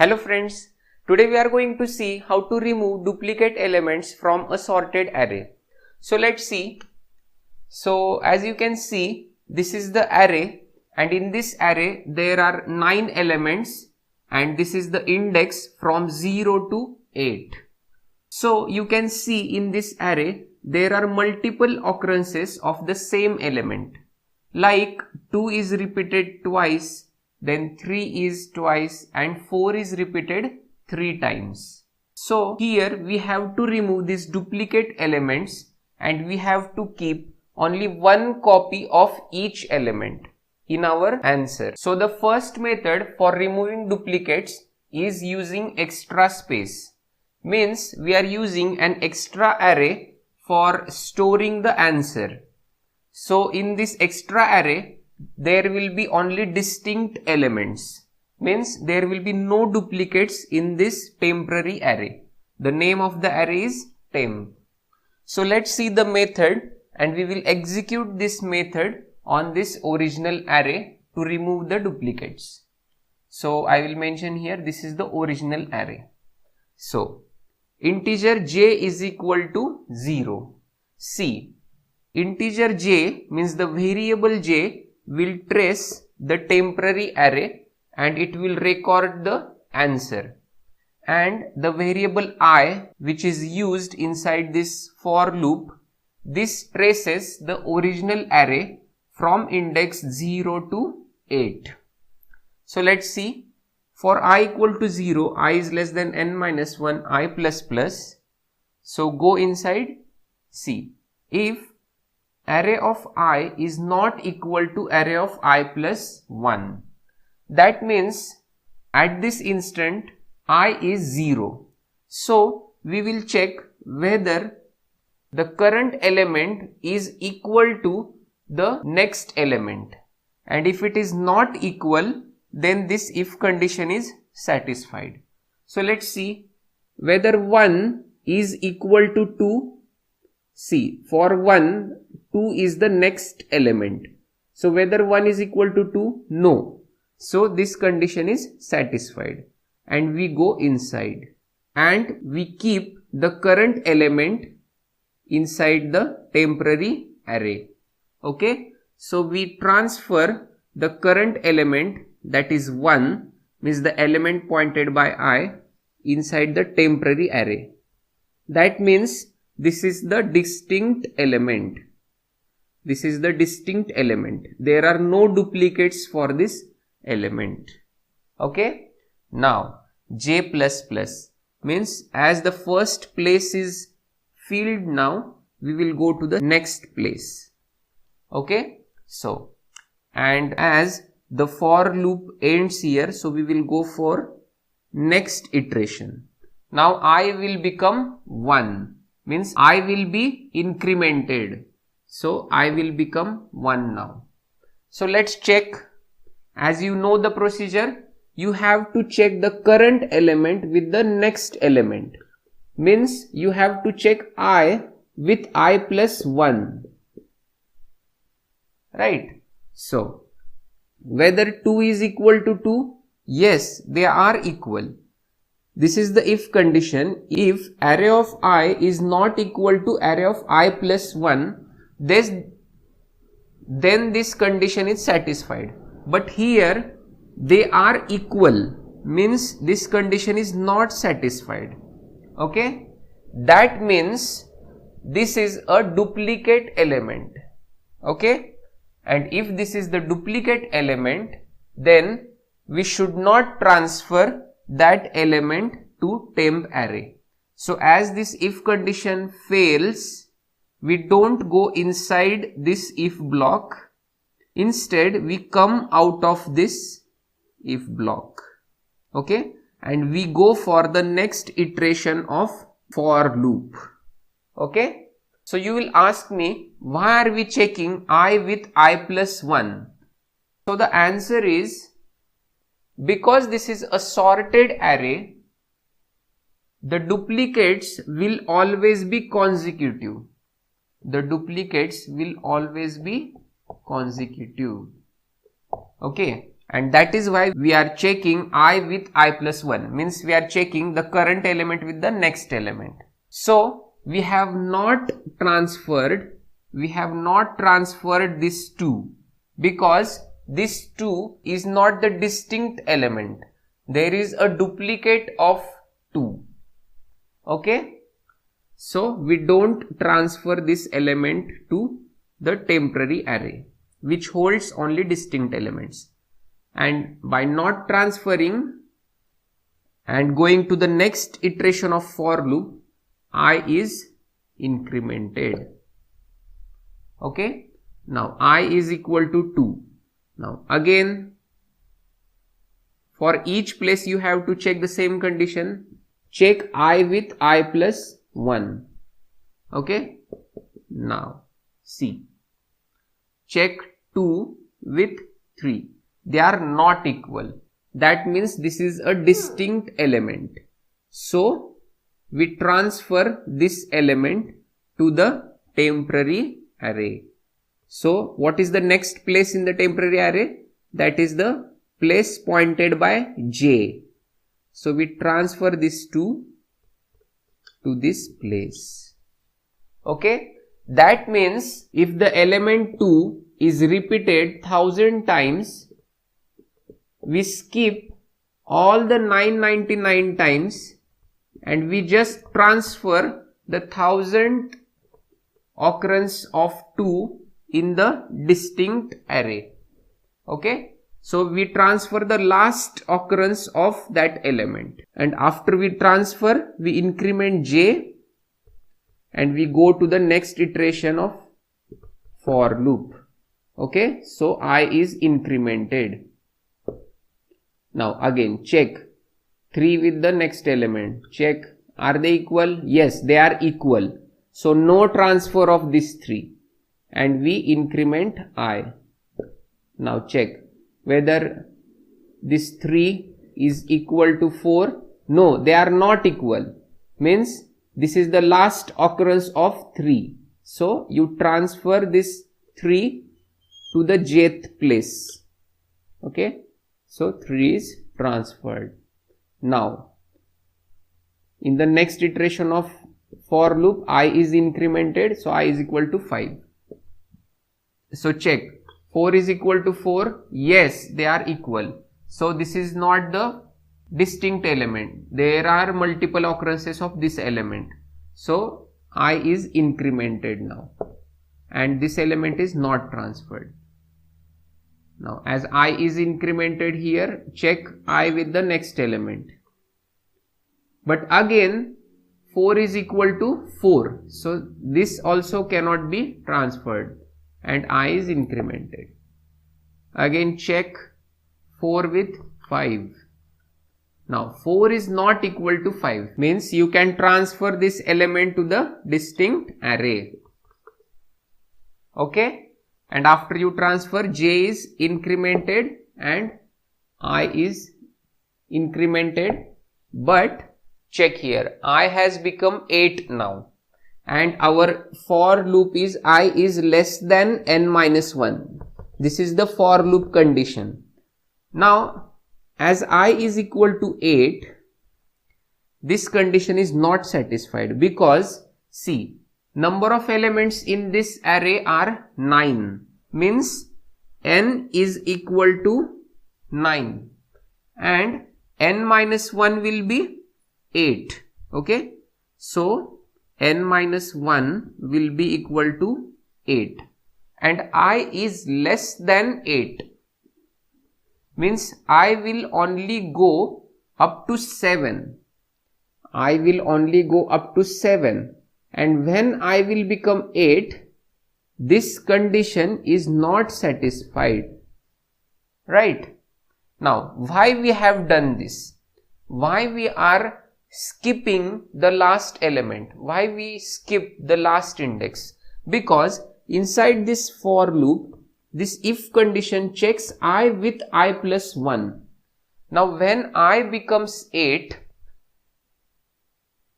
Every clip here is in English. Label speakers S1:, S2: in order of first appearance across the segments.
S1: Hello friends, today we are going to see how to remove duplicate elements from a sorted array. So let's see. So as you can see, this is the array and in this array there are 9 elements and this is the index from 0 to 8. So you can see in this array there are multiple occurrences of the same element, like 2 is repeated twice, then 3 is twice and 4 is repeated 3 times. So here we have to remove these duplicate elements and we have to keep only one copy of each element in our answer. So the first method for removing duplicates is using extra space. Means we are using an extra array for storing the answer. So in this extra array there will be only distinct elements, means there will be no duplicates in this temporary array. The name of the array is temp. So let's see the method and we will execute this method on this original array to remove the duplicates. So I will mention here this is the original array. So integer j is equal to 0. See, integer j means the variable j will trace the temporary array and it will record the answer, and the variable I which is used inside this for loop, this traces the original array from index 0 to 8. So let's see, for I equal to 0, I is less than n minus 1, I plus plus. So go inside, see, if array of I is not equal to array of I plus 1. That means at this instant I is 0. So we will check whether the current element is equal to the next element, and if it is not equal, then this if condition is satisfied. So let's see whether 1 is equal to 2. See, for 1, 2 is the next element. So whether 1 is equal to 2? No. So this condition is satisfied and we go inside and we keep the current element inside the temporary array. Okay. So we transfer the current element, that is 1, means the element pointed by I, inside the temporary array. That means this is the distinct element. This is the distinct element. There are no duplicates for this element. Okay. Now j plus plus means as the first place is filled, now we will go to the next place. Okay. So, and as the for loop ends here, so we will go for next iteration. Now I will become 1. Means I will be incremented. So I will become 1 now. So let's check. As you know the procedure, you have to check the current element with the next element. Means you have to check I with I plus 1. Right. So whether 2 is equal to 2? Yes, they are equal. This is the if condition. If array of I is not equal to array of I plus 1, then this condition is satisfied. But here they are equal, means this condition is not satisfied. Okay. That means this is a duplicate element. Okay. And if this is the duplicate element, then we should not transfer that element to temp array. So as this if condition fails, we don't go inside this if block. Instead we come out of this if block. Okay. And we go for the next iteration of for loop. Okay. So you will ask me, why are we checking I with I plus 1? So the answer is, because this is a sorted array, the duplicates will always be consecutive. The duplicates will always be consecutive. Okay. and that is why we are checking I with I plus 1, means we are checking the current element with the next element. So we have not transferred this 2 because this 2 is not the distinct element. There is a duplicate of 2. Okay, so we don't transfer this element to the temporary array which holds only distinct elements, and by not transferring and going to the next iteration of for loop, I is incremented. Okay, now I is equal to 2. Now again, for each place you have to check the same condition. Check I with I plus 1. Okay, now see, check 2 with 3. They are not equal. That means this is a distinct element. So we transfer this element to the temporary array. So what is the next place in the temporary array? That is the place pointed by J. So we transfer this 2 to this place. Okay, that means if the element 2 is repeated 1000 times, we skip all the 999 times and we just transfer the 1000th occurrence of 2 in the distinct array. Okay, so we transfer the last occurrence of that element, and after we transfer, we increment J and we go to the next iteration of for loop. Okay, so I is incremented. Now again check 3 with the next element. Check, are they equal? Yes, they are equal. So no transfer of this 3 and we increment I. Now check whether this 3 is equal to 4. No, they are not equal. Means this is the last occurrence of 3. So you transfer this 3 to the jth place. Okay, so 3 is transferred. Now in the next iteration of for loop, I is incremented, so I is equal to 5. So check, 4 is equal to 4. Yes, they are equal. So this is not the distinct element. There are multiple occurrences of this element. So I is incremented now, and this element is not transferred. Now as I is incremented here, check I with the next element. But again 4 is equal to 4. So this also cannot be transferred and I is incremented. Again check 4 with 5. Now 4 is not equal to 5. Means you can transfer this element to the distinct array. Okay. And after you transfer, J is incremented and I is incremented. But check here, I has become 8 now. And our for loop is I is less than n minus 1. This is the for loop condition. Now, as I is equal to 8, this condition is not satisfied because, see, number of elements in this array are 9. Means n is equal to 9 and n minus 1 will be 8. Okay. So n minus 1 will be equal to 8 and I is less than 8. Means I will only go up to 7. I will only go up to 7, and when I will become 8, this condition is not satisfied. Right? Now, why we have done this? Why we are skipping the last element? Why we skip the last index? Because inside this for loop, this if condition checks I with I plus 1. Now when I becomes 8,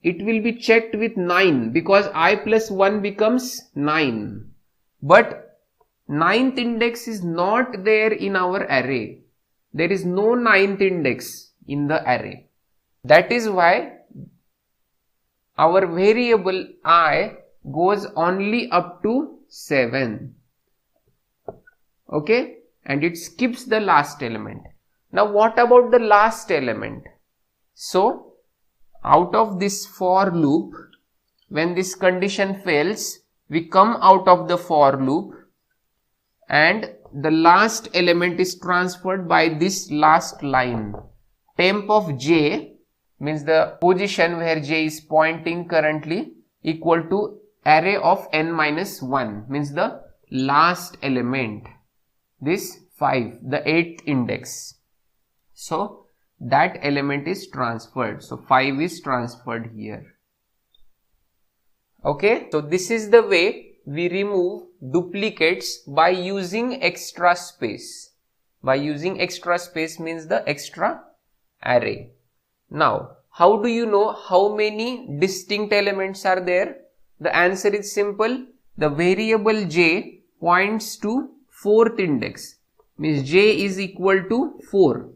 S1: it will be checked with 9 because I plus 1 becomes 9. But 9th index is not there in our array. there is no ninth index in the array. That is why our variable I goes only up to 7. Okay, and it skips the last element. Now what about the last element? So out of this for loop, when this condition fails, we come out of the for loop and the last element is transferred by this last line. Temp of j means the position where j is pointing currently equal to array of n minus 1 means the last element, this 5, the 8th index. So that element is transferred. So 5 is transferred here. Okay, so this is the way we remove duplicates by using extra space. By using extra space means the extra array. Now, how do you know how many distinct elements are there? The answer is simple. The variable j points to 4th index, means j is equal to 4.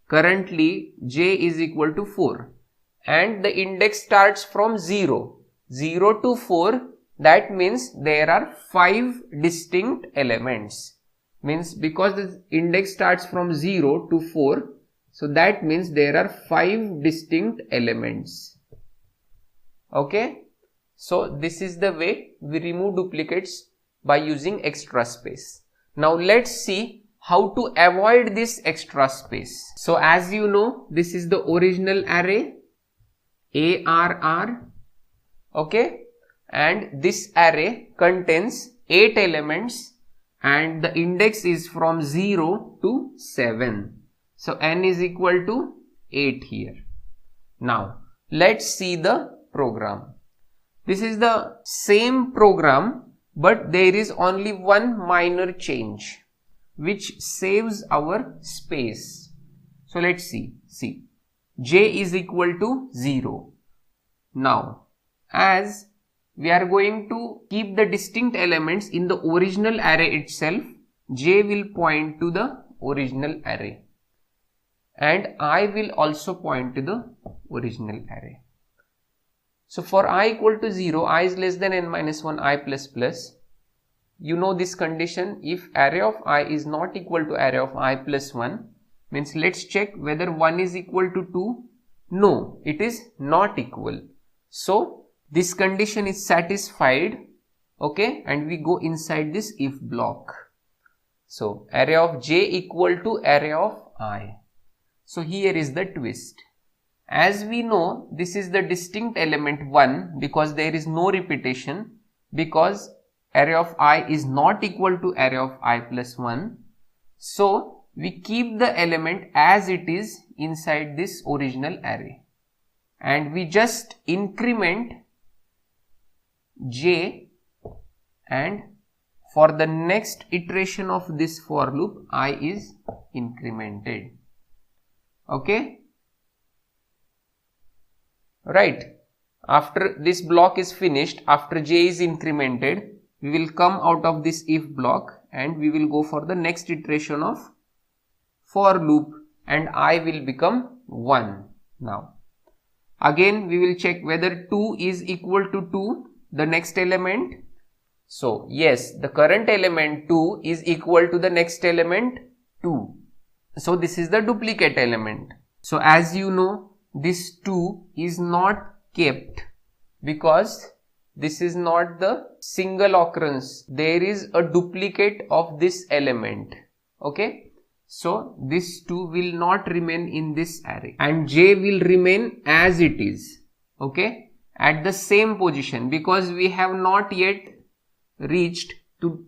S1: Currently j is equal to 4 and the index starts from 0 to 4. That means there are 5 distinct elements. Means because the index starts from 0 to 4, so that means there are 5 distinct elements. Okay, so this is the way we remove duplicates by using extra space. Now let's see how to avoid this extra space. So as you know, this is the original array ARR. Okay, and this array contains 8 elements and the index is from 0 to 7. So n is equal to 8 here. Now let's see the program. This is the same program, but there is only one minor change which saves our space. So let's see. J is equal to 0. Now as we are going to keep the distinct elements in the original array itself, j will point to the original array and I will also point to the original array. So for I equal to 0, I is less than n minus 1 I plus plus. You know this condition, if array of I is not equal to array of I plus 1, means let's check whether 1 is equal to 2. No, it is not equal. So this condition is satisfied. Okay, and we go inside this if block. So array of j equal to array of I. So here is the twist. As we know, this is the distinct element 1 because there is no repetition, because array of I is not equal to array of I plus 1. So we keep the element as it is inside this original array and we just increment j, and for the next iteration of this for loop I is incremented. Okay, right. After this block is finished, after j is incremented, we will come out of this if block and we will go for the next iteration of for loop and I will become 1. Now again we will check whether 2 is equal to 2, the next element. So yes, the current element 2 is equal to the next element 2. So this is the duplicate element. So as you know, this 2 is not kept because this is not the single occurrence. There is a duplicate of this element. Okay, so this 2 will not remain in this array and j will remain as it is. Okay, at the same position because we have not yet reached to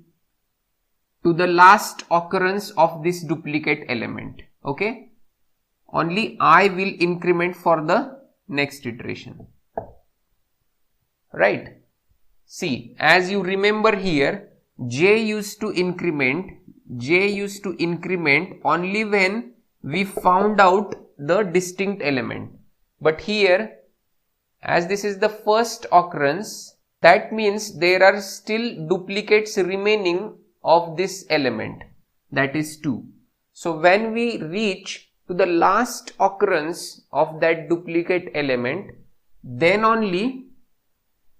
S1: the last occurrence of this duplicate element. Okay, only I will increment for the next iteration. Right. See, as you remember here, j used to increment only when we found out the distinct element. But here, as this is the first occurrence, that means there are still duplicates remaining of this element, that is 2. So when we reach to the last occurrence of that duplicate element, then only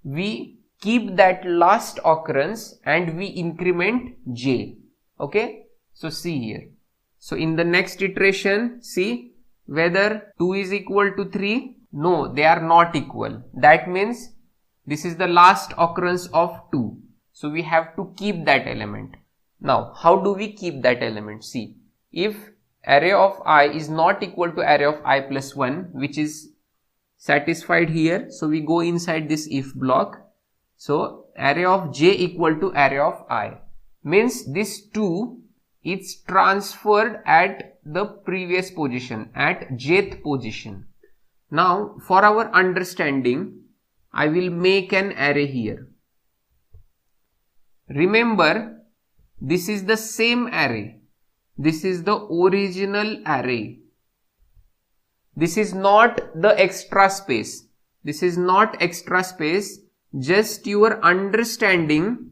S1: we keep that last occurrence and we increment j. Okay, so see here. So in the next iteration, see whether 2 is equal to 3. No, they are not equal. That means this is the last occurrence of 2. So we have to keep that element. Now, how do we keep that element? See, if array of I is not equal to array of I plus 1, which is satisfied here, so we go inside this if block. So array of j equal to array of I means this 2 is transferred at the previous position, at jth position. Now for our understanding, I will make an array here. Remember, this is the same array. This is the original array. This is not the extra space. This is not extra space. Just your understanding,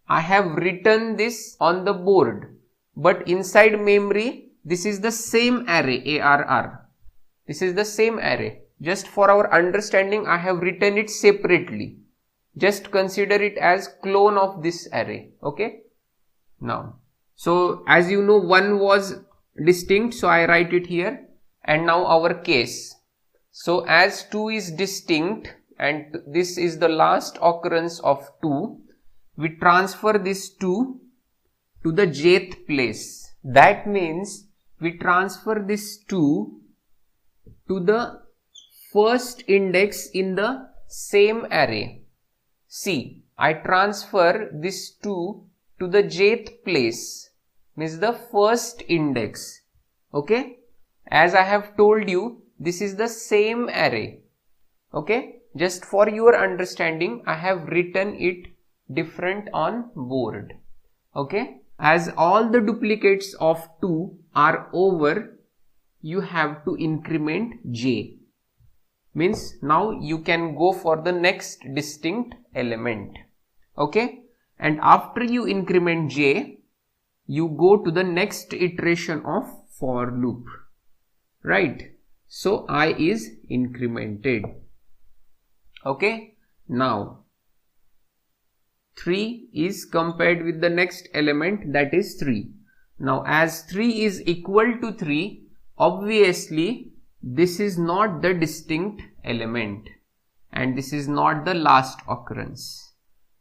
S1: I have written this on the board. But inside memory, this is the same array, ARR. This is the same array. Just for our understanding, I have written it separately. Just consider it as clone of this array. Okay. Now, so as you know, 1 was distinct, so I write it here. And now our case. So as 2 is distinct and this is the last occurrence of 2, we transfer this 2 to the jth place. That means we transfer this 2 to the first index in the same array. See, I transfer this 2 to the jth place, means the first index. Okay, as I have told you, this is the same array. Okay, just for your understanding, I have written it different on board. Okay, as all the duplicates of 2 are over, you have to increment j. Means now you can go for the next distinct element. Okay, and after you increment j, you go to the next iteration of for loop. Right, so I is incremented. Okay, now 3 is compared with the next element, that is 3. Now as 3 is equal to 3, obviously this is not the distinct element and this is not the last occurrence,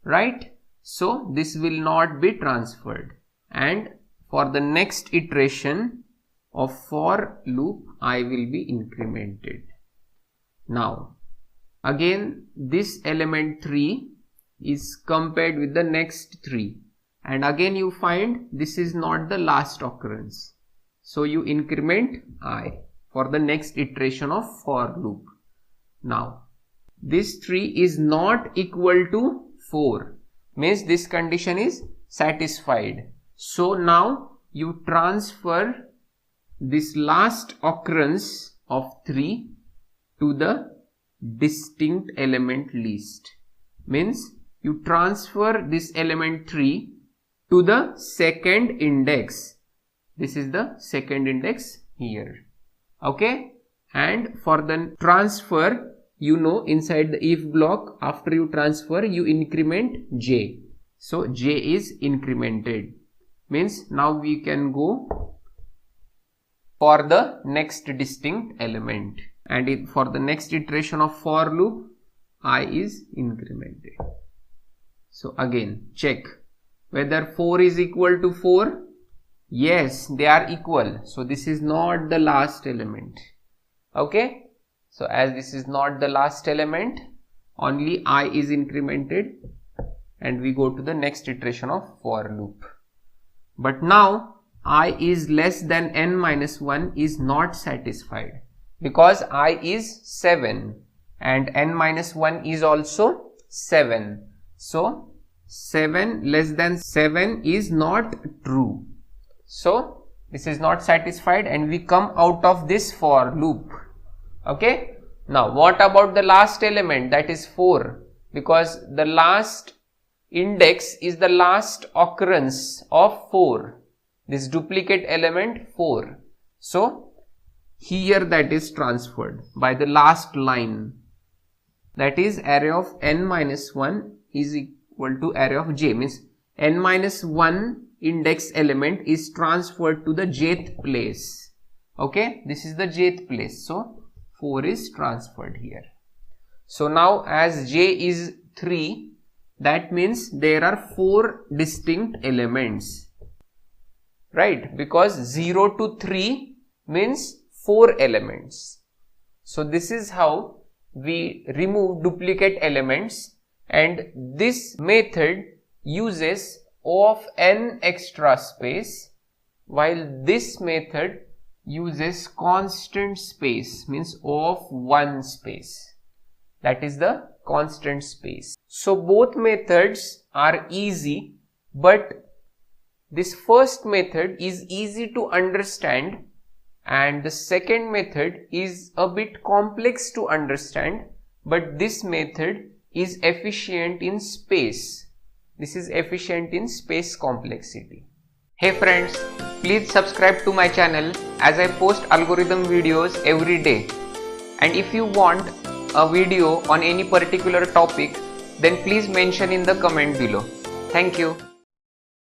S1: right? So this will not be transferred, and for the next iteration of for loop, I will be incremented. Now again this element 3 is compared with the next 3, and again you find this is not the last occurrence, so you increment I for the next iteration of for loop. Now this 3 is not equal to 4, means this condition is satisfied. So now you transfer this last occurrence of 3 to the distinct element list, means you transfer this element 3 to the second index. This is the second index here. Okay, and for the transfer, you know, inside the if block, after you transfer, you increment j. So j is incremented, means now we can go for the next distinct element, and for the next iteration of for loop, I is incremented. So again check whether 4 is equal to 4. Yes, they are equal, so this is not the last element. Okay, so as this is not the last element, only I is incremented, and we go to the next iteration of for loop. But now I is less than n minus 1 is not satisfied, because I is 7 and n minus 1 is also 7. So 7 less than 7 is not true. So this is not satisfied and we come out of this for loop. Okay, now what about the last element, that is 4, because the last index is the last occurrence of 4. this duplicate element 4. So here that is transferred by the last line, that is array of n minus 1 is equal to array of j, means n minus 1 index element is transferred to the jth place. Okay, this is the jth place, so 4 is transferred here. So now as j is 3, that means there are 4 distinct elements, right? Because 0 to 3 means 4 elements. So this is how we remove duplicate elements, and this method uses O of n extra space, while this method uses constant space, means O of 1 space. That is the constant space. So both methods are easy, but this first method is easy to understand and the second method is a bit complex to understand, but this method is efficient in space. This is efficient in space complexity. Hey friends, please subscribe to my channel as I post algorithm videos every day. And if you want a video on any particular topic, then please mention in the comment below. Thank you.